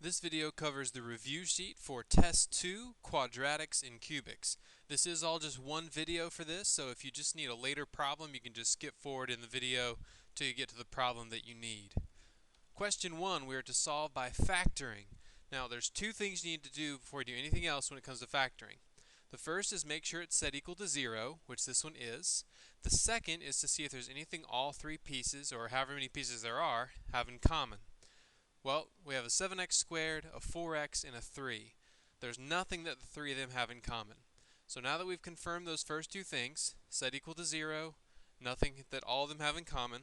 This video covers the review sheet for Test 2, Quadratics and Cubics. This is all just one video for this, so if you just need a later problem, you can just skip forward in the video till you get to the problem that you need. Question 1, we are to solve by factoring. Now, there's two things you need to do before you do anything else when it comes to factoring. The first is make sure it's set equal to 0, which this one is. The second is to see if there's anything all three pieces, or however many pieces there are, have in common. Well, we have a 7x squared, a 4x, and a 3. There's nothing that the three of them have in common. So now that we've confirmed those first two things, set equal to 0, nothing that all of them have in common,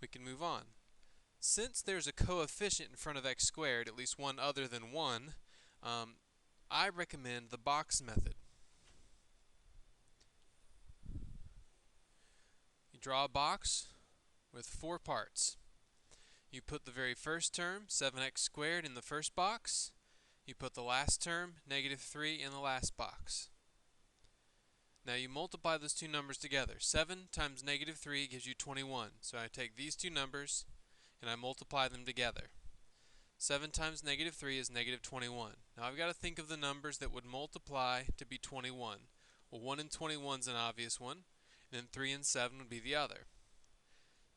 we can move on. Since there's a coefficient in front of x squared, at least one other than 1, I recommend the box method. You draw a box with 4 parts. You put the very first term, 7x squared, in the first box. You put the last term, negative 3, in the last box. Now you multiply those two numbers together. 7 times negative 3 gives you 21. So I take these two numbers and I multiply them together. 7 times negative 3 is negative 21. Now I've got to think of the numbers that would multiply to be 21. Well, 1 and 21 is an obvious one, and then 3 and 7 would be the other.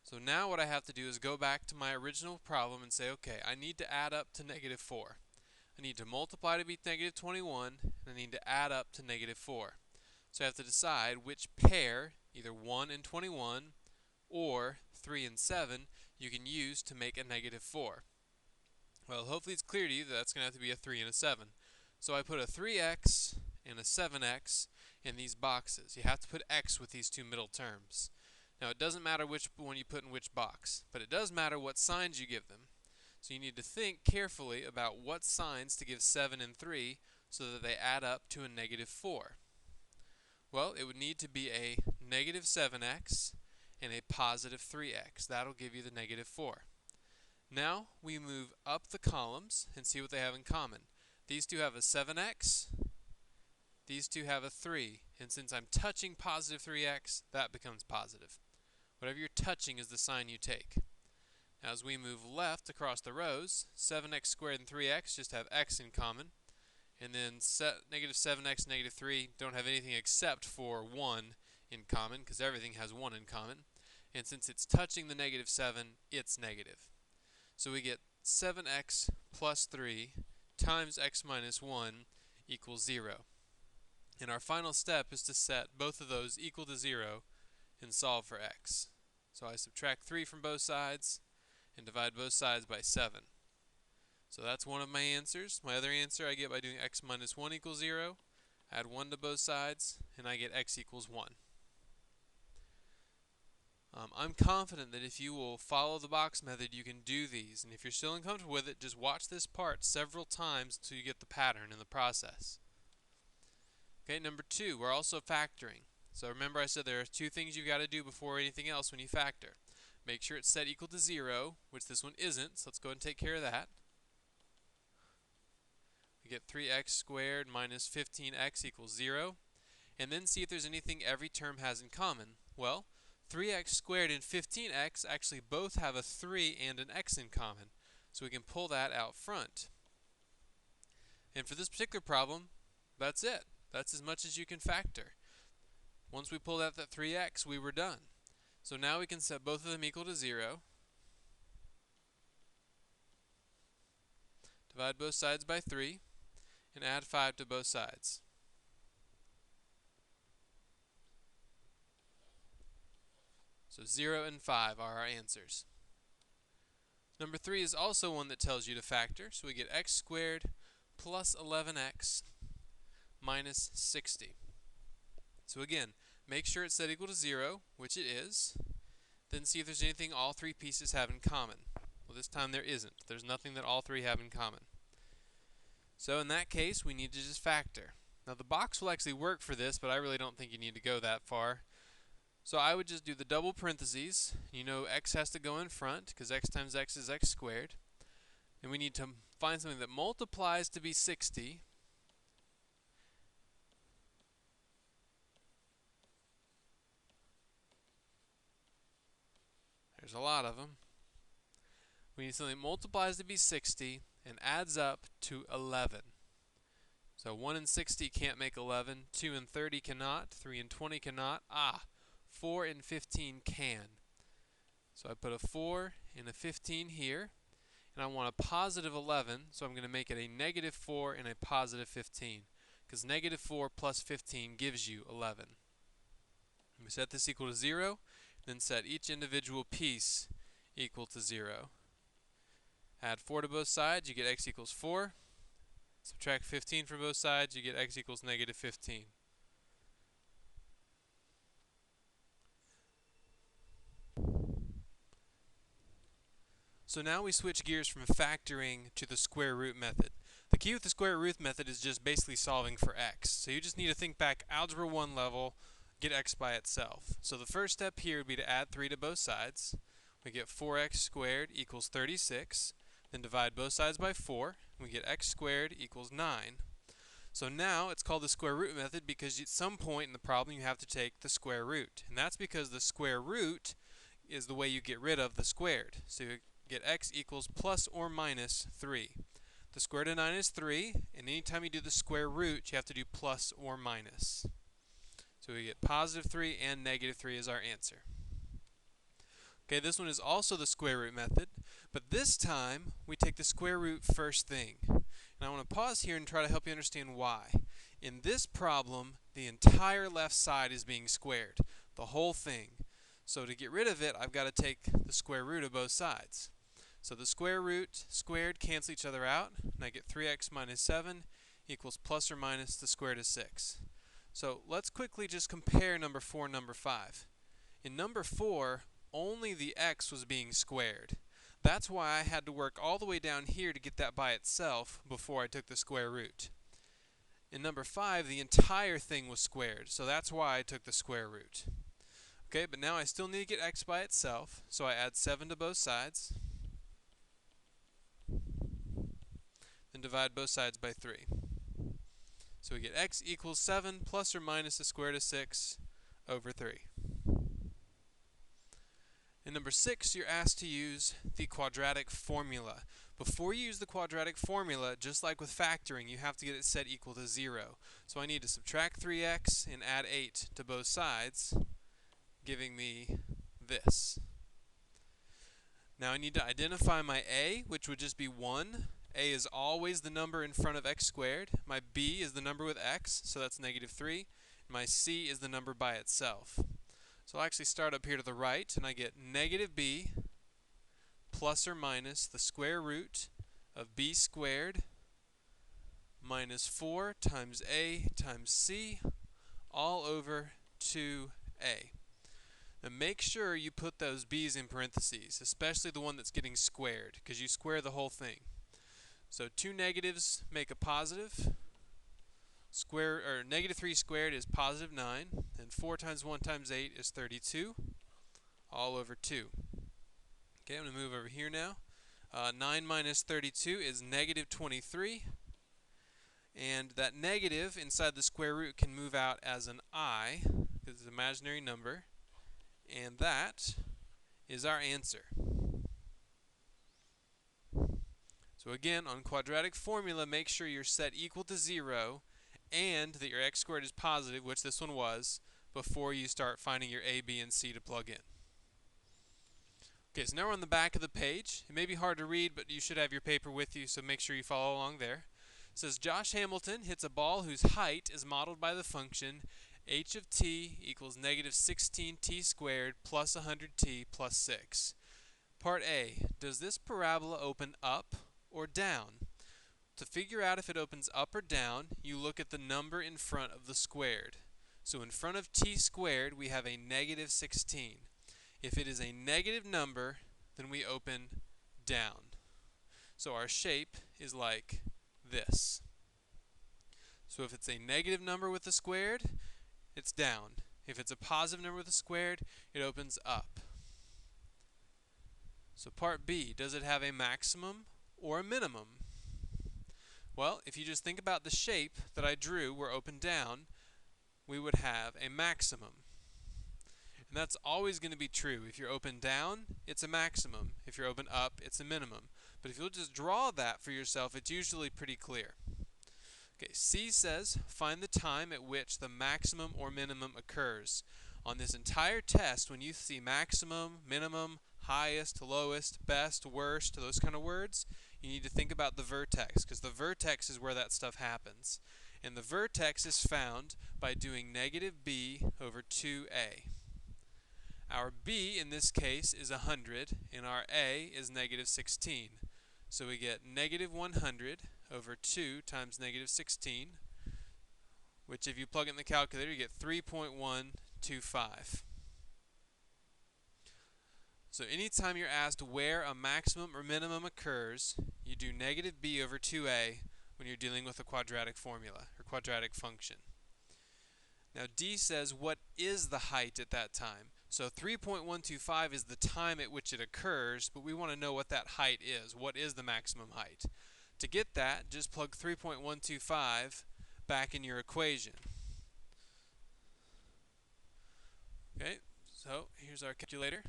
So now what I have to do is go back to my original problem and say, okay, I need to add up to negative 4. I need to multiply to be negative 21, and I need to add up to negative 4. So I have to decide which pair, either 1 and 21 or 3 and 7, you can use to make a negative 4. Well, hopefully it's clear to you that that's going to have to be a 3 and a 7. So I put a 3x and a 7x in these boxes. You have to put x with these two middle terms. Now it doesn't matter which one you put in which box, but it does matter what signs you give them. So you need to think carefully about what signs to give 7 and 3 so that they add up to a negative 4. Well, it would need to be a negative 7x and a positive 3x. That'll give you the negative 4. Now we move up the columns and see what they have in common. These two have a 7x, these two have a 3, and since I'm touching positive 3x, that becomes positive. Whatever you're touching is the sign you take. Now as we move left across the rows, 7x squared and 3x just have x in common. And then negative 7x and negative 3 don't have anything except for 1 in common, because everything has 1 in common. And since it's touching the negative 7, it's negative. So we get 7x plus 3 times x minus 1 equals 0. And our final step is to set both of those equal to 0 and solve for x. So I subtract 3 from both sides and divide both sides by 7. So that's one of my answers. My other answer I get by doing x minus 1 equals 0, add 1 to both sides, and I get x equals 1. I'm confident that if you will follow the box method, you can do these. And if you're still uncomfortable with it, just watch this part several times until you get the pattern in the process. Okay, number 2, we're also factoring. So remember I said there are two things you've got to do before anything else when you factor. Make sure it's set equal to 0, which this one isn't, so let's go ahead and take care of that. We get 3x squared minus 15x equals 0. And then see if there's anything every term has in common. Well, 3x squared and 15x actually both have a 3 and an x in common. So we can pull that out front. And for this particular problem, that's it. That's as much as you can factor. Once we pulled out that 3x, we were done. So now we can set both of them equal to 0. Divide both sides by 3, and add 5 to both sides. So 0 and 5 are our answers. Number 3 is also one that tells you to factor. So we get x squared plus 11x minus 60. So again, make sure it's set equal to 0, which it is. Then see if there's anything all three pieces have in common. Well, this time there isn't. There's nothing that all three have in common. So in that case, we need to just factor. Now the box will actually work for this, but I really don't think you need to go that far. So I would just do the double parentheses. You know x has to go in front, because x times x is x squared. And we need to find something that multiplies to be 60. There's a lot of them. We need something that multiplies to be 60 and adds up to 11. So 1 and 60 can't make 11, 2 and 30 cannot, 3 and 20 cannot. 4 and 15 can. So I put a 4 and a 15 here, and I want a positive 11, so I'm going to make it a negative 4 and a positive 15, because negative 4 plus 15 gives you 11. We set this equal to 0, then set each individual piece equal to 0. Add 4 to both sides, you get x equals 4. Subtract 15 from both sides, you get x equals negative 15. So now we switch gears from factoring to the square root method. The key with the square root method is just basically solving for x. So you just need to think back Algebra 1 level, get x by itself. So the first step here would be to add 3 to both sides. We get 4x squared equals 36. Then divide both sides by 4. We get x squared equals 9. So now it's called the square root method because at some point in the problem you have to take the square root. And that's because the square root is the way you get rid of the squared. So you get x equals plus or minus 3. The square root of 9 is 3, and anytime you do the square root you have to do plus or minus. So we get positive 3 and negative 3 is our answer. Okay, this one is also the square root method, but this time we take the square root first thing. And I want to pause here and try to help you understand why. In this problem, the entire left side is being squared, the whole thing. So to get rid of it, I've got to take the square root of both sides. So the square root squared cancel each other out, and I get 3x minus 7 equals plus or minus the square root of 6. So let's quickly just compare number 4 and number 5. In number 4, only the x was being squared. That's why I had to work all the way down here to get that by itself before I took the square root. In number 5, the entire thing was squared, so that's why I took the square root. Okay, but now I still need to get x by itself, so I add 7 to both sides. Then divide both sides by 3. So we get x equals 7 plus or minus the square root of 6 over 3. In number 6, you're asked to use the quadratic formula. Before you use the quadratic formula, just like with factoring, you have to get it set equal to 0. So I need to subtract 3x and add 8 to both sides, giving me this. Now I need to identify my a, which would just be 1. A is always the number in front of x squared. My b is the number with x, so that's negative 3. And my c is the number by itself. So I'll actually start up here to the right, and I get negative b plus or minus the square root of b squared minus 4 times a times c all over 2a. Now make sure you put those b's in parentheses, especially the one that's getting squared, because you square the whole thing. So two negatives make a positive. Negative 3 squared is positive 9, and 4 times 1 times 8 is 32, all over 2. Okay, I'm going to move over here now. 9 minus 32 is negative 23, and that negative inside the square root can move out as an I, because it's an imaginary number, and that is our answer. So again, on quadratic formula, make sure you're set equal to 0 and that your x squared is positive, which this one was, before you start finding your a, b, and c to plug in. Okay, so now we're on the back of the page. It may be hard to read, but you should have your paper with you, so make sure you follow along there. It says Josh Hamilton hits a ball whose height is modeled by the function h of t equals negative 16t squared plus 100t plus 6. Part A, does this parabola open up or down? To figure out if it opens up or down, you look at the number in front of the squared. So in front of t squared, we have a negative 16. If it is a negative number, then we open down. So our shape is like this. So if it's a negative number with the squared, it's down. If it's a positive number with the squared, it opens up. So part B, does it have a maximum or a minimum? Well, if you just think about the shape that I drew where open down, we would have a maximum. And that's always going to be true. If you're open down, it's a maximum. If you're open up, it's a minimum. But if you'll just draw that for yourself, it's usually pretty clear. Okay, C says, find the time at which the maximum or minimum occurs. On this entire test, when you see maximum, minimum, highest, lowest, best, worst, those kind of words, you need to think about the vertex, because the vertex is where that stuff happens. And the vertex is found by doing negative b over 2a. Our b in this case is 100, and our a is negative 16. So we get negative 100 over 2 times negative 16, which if you plug it in the calculator, you get 3.125. So anytime you're asked where a maximum or minimum occurs, you do negative b over 2a when you're dealing with a quadratic formula or quadratic function. Now D says, what is the height at that time? So 3.125 is the time at which it occurs, but we want to know what that height is. What is the maximum height? To get that, just plug 3.125 back in your equation. Okay, so here's our calculator.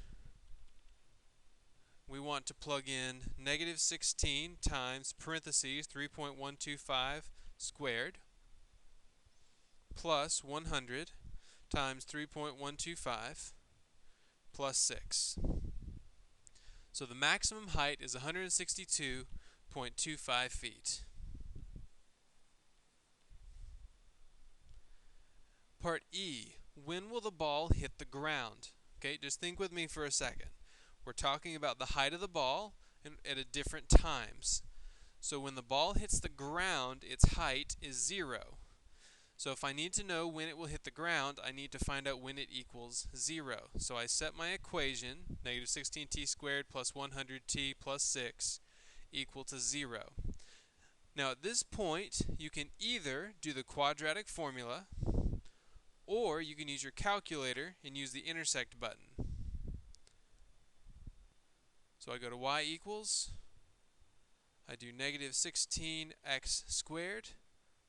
We want to plug in negative 16 times parentheses 3.125 squared plus 100 times 3.125 plus 6. So the maximum height is 162.25 feet. Part E, when will the ball hit the ground? Okay, just think with me for a second. We're talking about the height of the ball at different times. So when the ball hits the ground, its height is 0. So if I need to know when it will hit the ground, I need to find out when it equals 0. So I set my equation, negative 16t squared plus 100t plus 6 equal to 0. Now at this point, you can either do the quadratic formula, or you can use your calculator and use the intersect button. So I go to y equals, I do negative 16x squared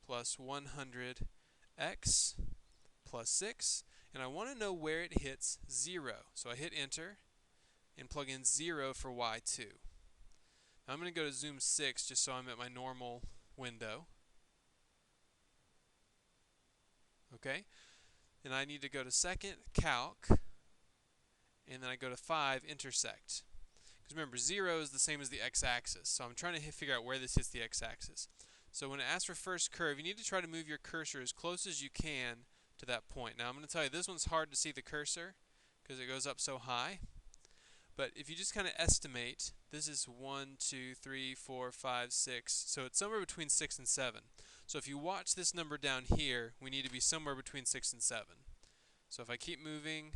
plus 100x plus 6, and I want to know where it hits 0. So I hit enter and plug in 0 for y2. Now I'm going to go to zoom 6 just so I'm at my normal window. Okay, and I need to go to second, calc, and then I go to 5, intersect. Because remember, 0 is the same as the x-axis, so I'm trying to figure out where this hits the x-axis. So when it asks for first curve, you need to try to move your cursor as close as you can to that point. Now I'm going to tell you, this one's hard to see the cursor because it goes up so high. But if you just kind of estimate, this is 1, 2, 3, 4, 5, 6, so it's somewhere between 6 and 7. So if you watch this number down here, we need to be somewhere between 6 and 7. So if I keep moving,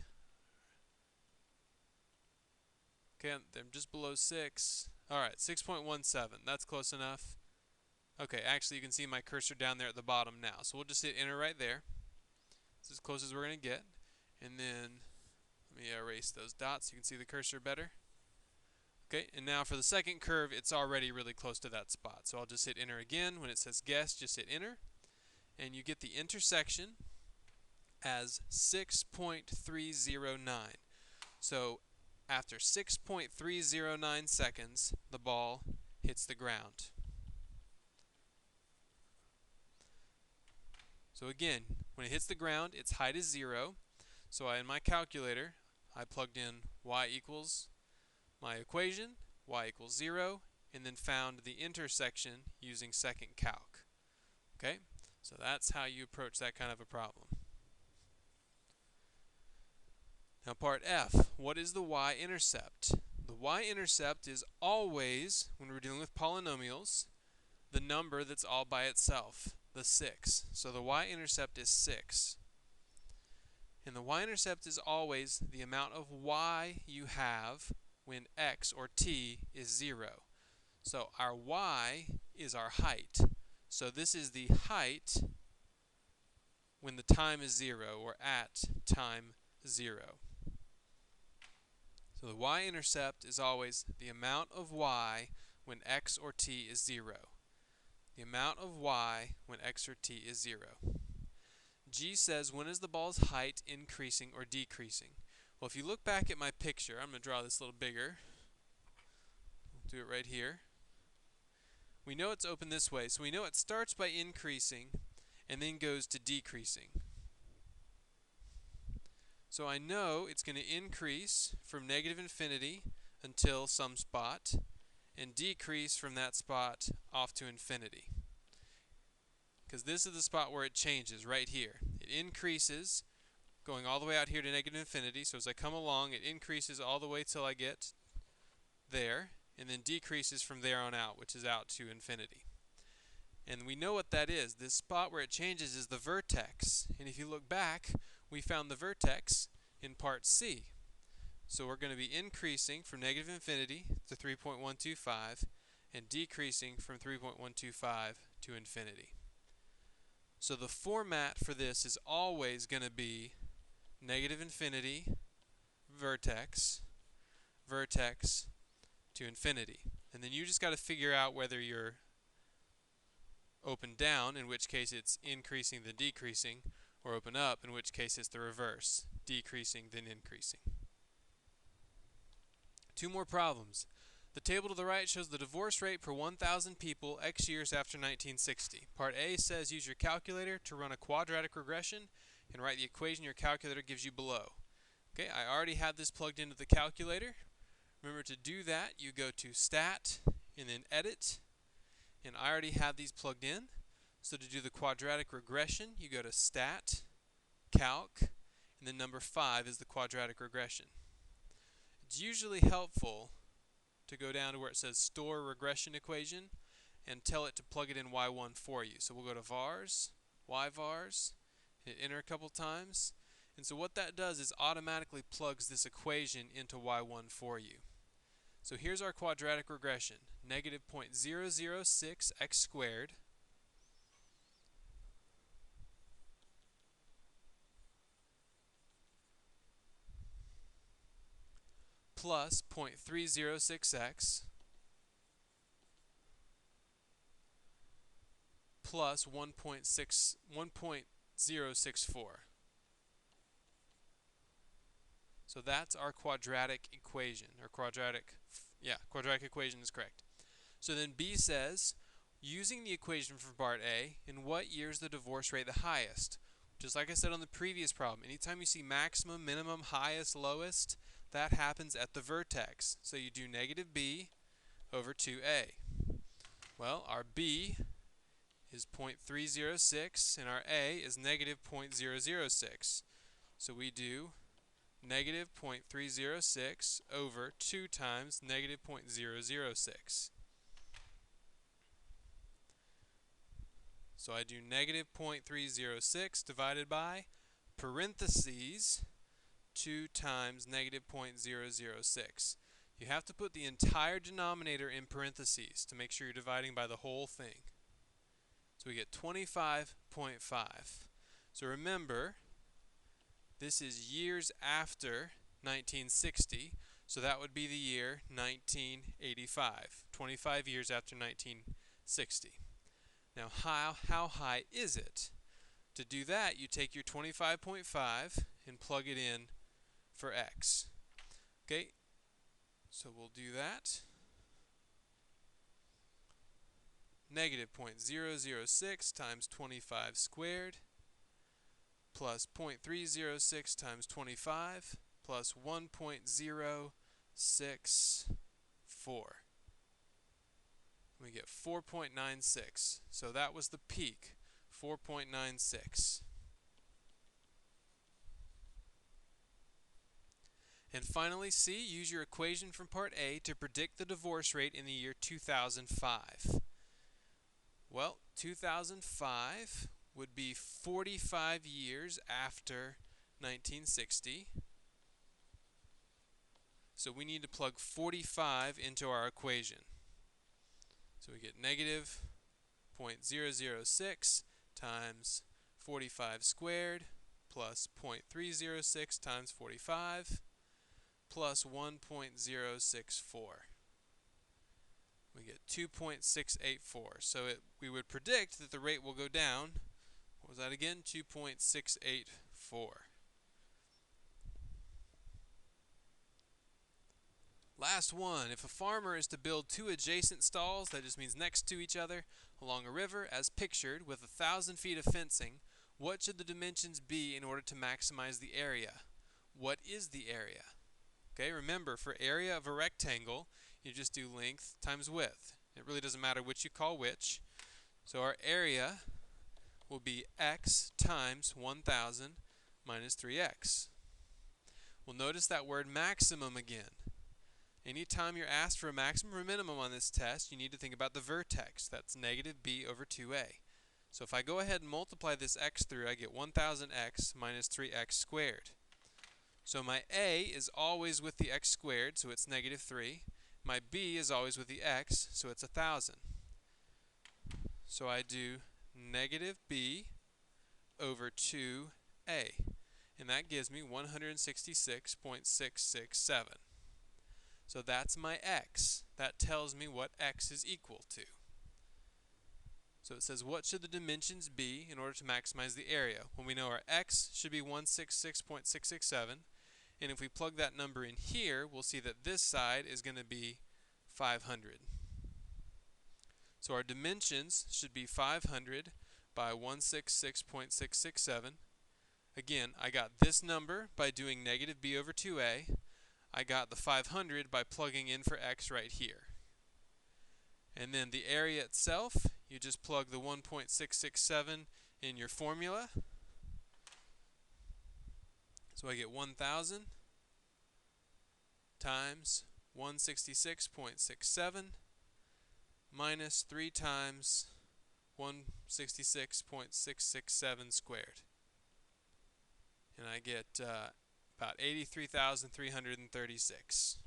okay, I'm just below 6. Alright, 6.17. That's close enough. Okay, actually you can see my cursor down there at the bottom now. So we'll just hit enter right there. It's as close as we're going to get. And then let me erase those dots so you can see the cursor better. Okay, and now for the second curve, it's already really close to that spot. So I'll just hit enter again. When it says guess, just hit enter. And you get the intersection as 6.309. So after 6.309 seconds, the ball hits the ground. So again, when it hits the ground, its height is 0. So in my calculator, I plugged in y equals my equation, y equals 0, and then found the intersection using second calc. Okay, so that's how you approach that kind of a problem. Now part F, what is the y-intercept? The y-intercept is always, when we're dealing with polynomials, the number that's all by itself, the 6. So the y-intercept is 6. And the y-intercept is always the amount of y you have when x or t is 0. So our y is our height. So this is the height when the time is 0, or at time 0. So the y-intercept is always the amount of y when x or t is 0. The amount of y when x or t is 0. G says, when is the ball's height increasing or decreasing? Well, if you look back at my picture, I'm going to draw this a little bigger. Do it right here. We know it's open this way, so we know it starts by increasing and then goes to decreasing. So I know it's going to increase from negative infinity until some spot and decrease from that spot off to infinity. Because this is the spot where it changes right here. It increases going all the way out here to negative infinity, so as I come along it increases all the way till I get there, and then decreases from there on out, which is out to infinity. And we know what that is. This spot where it changes is the vertex. And if you look back, we found the vertex in part C. So we're going to be increasing from negative infinity to 3.125 and decreasing from 3.125 to infinity. So the format for this is always going to be negative infinity, vertex, vertex to infinity. And then you just got to figure out whether you're open down, in which case it's increasing then decreasing, or open up, in which case it's the reverse, decreasing then increasing. Two more problems. The table to the right shows the divorce rate per 1,000 people X years after 1960. Part A says use your calculator to run a quadratic regression and write the equation your calculator gives you below. Okay, I already had this plugged into the calculator. Remember, to do that, you go to Stat and then Edit. And I already have these plugged in. So to do the quadratic regression, you go to Stat, Calc, and then number 5 is the quadratic regression. It's usually helpful to go down to where it says Store Regression Equation and tell it to plug it in Y1 for you. So we'll go to vars, yvars, hit enter a couple times. And so what that does is automatically plugs this equation into Y1 for you. So here's our quadratic regression. Negative 0.006 x squared plus 0.306x plus 1.064. So that's our quadratic equation, or quadratic equation is correct. So then B says, using the equation for part A, in what year is the divorce rate the highest? Just like I said on the previous problem, anytime you see maximum, minimum, highest, lowest, that happens at the vertex. So you do negative B over 2A. Well, our B is 0.306 and our A is negative 0.006. So we do negative 0.306 over 2 times negative 0.006. So I do negative 0.306 divided by parentheses 2 times negative 0.006. You have to put the entire denominator in parentheses to make sure you're dividing by the whole thing. So we get 25.5. So remember, this is years after 1960, so that would be the year 1985, 25 years after 1960. Now, how high is it? To do that, you take your 25.5 and plug it in for x. Okay, so we'll do that. Negative 0.006 times 25 squared plus 0.306 times 25 plus 1.064. We get 4.96. So that was the peak, 4.96. And finally, C, use your equation from part A to predict the divorce rate in the year 2005. Well, 2005 would be 45 years after 1960. So we need to plug 45 into our equation. So we get negative 0.006 times 45 squared plus 0.306 times 45 plus 1.064. We get 2.684. So we would predict that the rate will go down. What was that again? 2.684. Last one. If a farmer is to build two adjacent stalls, that just means next to each other, along a river as pictured with 1,000 feet of fencing, what should the dimensions be in order to maximize the area? What is the area? Okay, remember, for area of a rectangle, you just do length times width. It really doesn't matter which you call which. So our area will be x times 1,000 minus 3x. We'll notice that word maximum again. Anytime you're asked for a maximum or minimum on this test, you need to think about the vertex. That's negative b over 2a. So if I go ahead and multiply this x through, I get 1,000x minus 3x squared. So my a is always with the x squared, so it's negative 3. My b is always with the x, so it's 1,000. So I do negative b over 2a, and that gives me 166.667. So that's my x. That tells me what x is equal to. So it says, what should the dimensions be in order to maximize the area? Well, we know our x should be 166.667, and if we plug that number in here, we'll see that this side is going to be 500. So our dimensions should be 500 by 166.667. Again, I got this number by doing negative b over 2a. I got the 500 by plugging in for x right here. And then the area itself, you just plug the 1.667 in your formula. So I get 1,000 times 166.67 minus 3 times 166.667 squared. And I get about 83,336.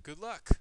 Good luck.